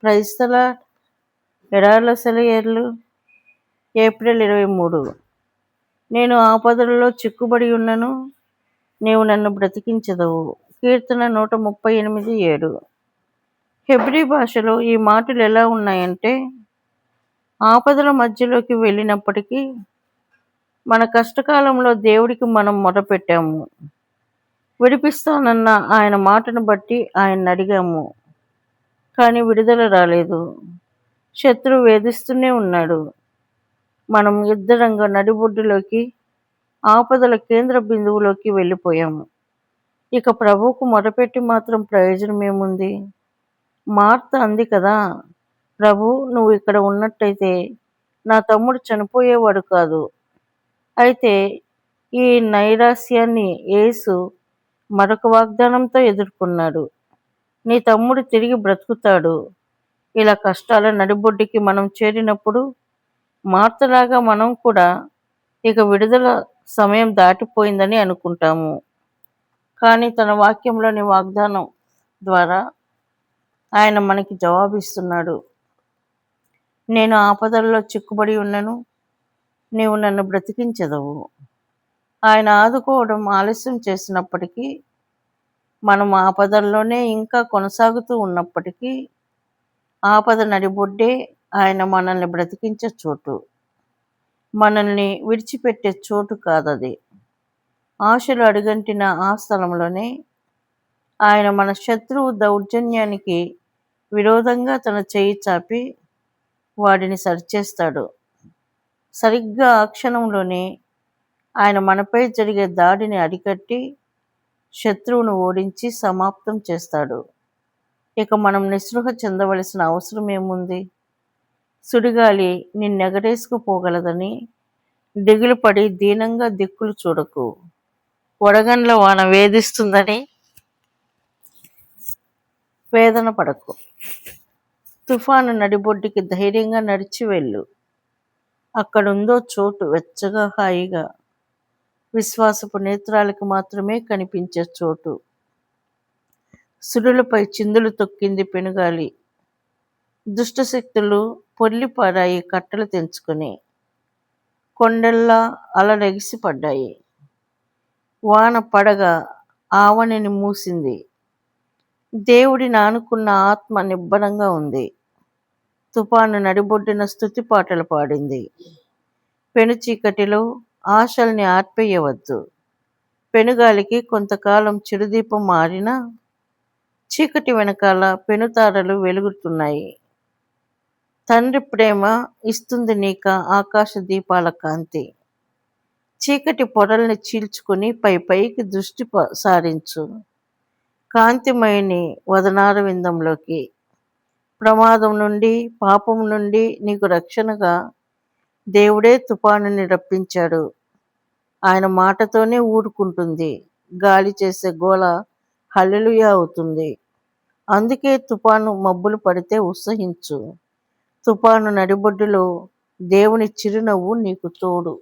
క్రైస్తల ఎడార్ల సెలయేర్లు April 23. నేను ఆపదలలో చిక్కుబడి ఉన్నను, నీవు నన్ను బ్రతికించదవు. కీర్తన 138:7. హెబ్రీ భాషలో ఈ మాటలు ఎలా ఉన్నాయంటే, ఆపదల మధ్యలోకి వెళ్ళినప్పటికీ మన కష్టకాలంలో దేవుడికి మనం మొరపెట్టాము. విడిపిస్తానన్న ఆయన మాటను బట్టి ఆయన్ని అడిగాము, కానీ విడుదల రాలేదు. శత్రువు వేధిస్తూనే ఉన్నాడు. మనం యుద్ధరంగ నడిబొడ్డులోకి, ఆపదల కేంద్ర బిందువులోకి వెళ్ళిపోయాము. ఇక ప్రభువుకు మొరపెట్టి మాత్రం ప్రయోజనం ఏముంది? మార్త అంది కదా, ప్రభు నువ్వు ఇక్కడ ఉన్నట్టయితే నా తమ్ముడు చనిపోయేవాడు కాదు. అయితే ఈ నైరాశ్యాన్ని యేసు మరొక వాగ్దానంతో ఎదుర్కొన్నాడు. నీ తమ్ముడు తిరిగి బ్రతుకుతాడు. ఇలా కష్టాల నడిబొడ్డుకి మనం చేరినప్పుడు మార్తలాగా మనం కూడా ఇక విడుదల సమయం దాటిపోయిందని అనుకుంటాము. కానీ తన వాక్యంలోని వాగ్దానం ద్వారా ఆయన మనకి జవాబిస్తున్నాడు. నేను ఆపదల్లో చిక్కుబడి ఉన్నను, నీవు నన్ను బ్రతికించదవు. ఆయన ఆదుకోవడం ఆలస్యం చేసినప్పటికీ, మనం ఆపదల్లోనే ఇంకా కొనసాగుతూ ఉన్నప్పటికీ, ఆపద నడిబొడ్డే ఆయన మనల్ని బ్రతికించే చోటు. మనల్ని విడిచిపెట్టే చోటు కాదది. ఆశలు అడుగంటిన ఆ స్థలంలోనే ఆయన మన శత్రువు దౌర్జన్యానికి విరోధంగా తన చేయి చాపి వాడిని సరిచేస్తాడు. సరిగ్గా ఆ క్షణంలోనే ఆయన మనపై జరిగే దాడిని అరికట్టి శత్రువును ఓడించి సమాప్తం చేస్తాడు. ఇక మనం నిస్పృహ చెందవలసిన అవసరం ఏముంది? సుడిగాలి నిన్నెగరేసుకుపోగలదని దిగులు పడి దీనంగా దిక్కులు చూడకు. వడగండ్ల వాన వేధిస్తుందని వేదన పడకు. తుఫాను నడిబొడ్డుకి ధైర్యంగా నడిచి వెళ్ళు. అక్కడుందో చోటు వెచ్చగా హాయిగా, విశ్వాసపు నేత్రాలకు మాత్రమే కనిపించే చోటు. సుడులపై చిందులు తొక్కింది పెనుగాలి. దుష్టశక్తులు పొర్లిపారాయి కట్టలు తెంచుకొని. కొండల్లా అలలెగిసి పడ్డాయి. వాన పడగ ఆవనిని మూసింది. దేవుడిని ఆనుకున్న ఆత్మ నిబ్బరంగా ఉంది. తుఫాను నడిబొడ్డున స్తుతి పాటలు పాడింది. పెను చీకటిలో ఆశల్ని ఆర్పేయవద్దు. పెనుగాలికి కొంతకాలం చిరుదీపం మారినా చీకటి వెనకాల పెనుతారలు వెలుగుతున్నాయి. తండ్రి ప్రేమ ఇస్తుంది నీక ఆకాశ దీపాల కాంతి. చీకటి పొరల్ని చీల్చుకుని పైకి దృష్టి సారించు. కాంతిమయుని వదనార విందంలోకి. ప్రమాదం నుండి, పాపం నుండి నీకు రక్షణగా దేవుడే తుఫానుని రప్పించాడు. ఆయన మాటతోనే ఊరుకుంటుంది. గాలి చేసే గోల హల్లెలూయా అవుతుంది. అందుకే తుఫాను మబ్బులు పడితే ఉత్సహించు. తుఫాను నడిబొడ్డులో దేవుని చిరునవ్వు నీకు తోడు.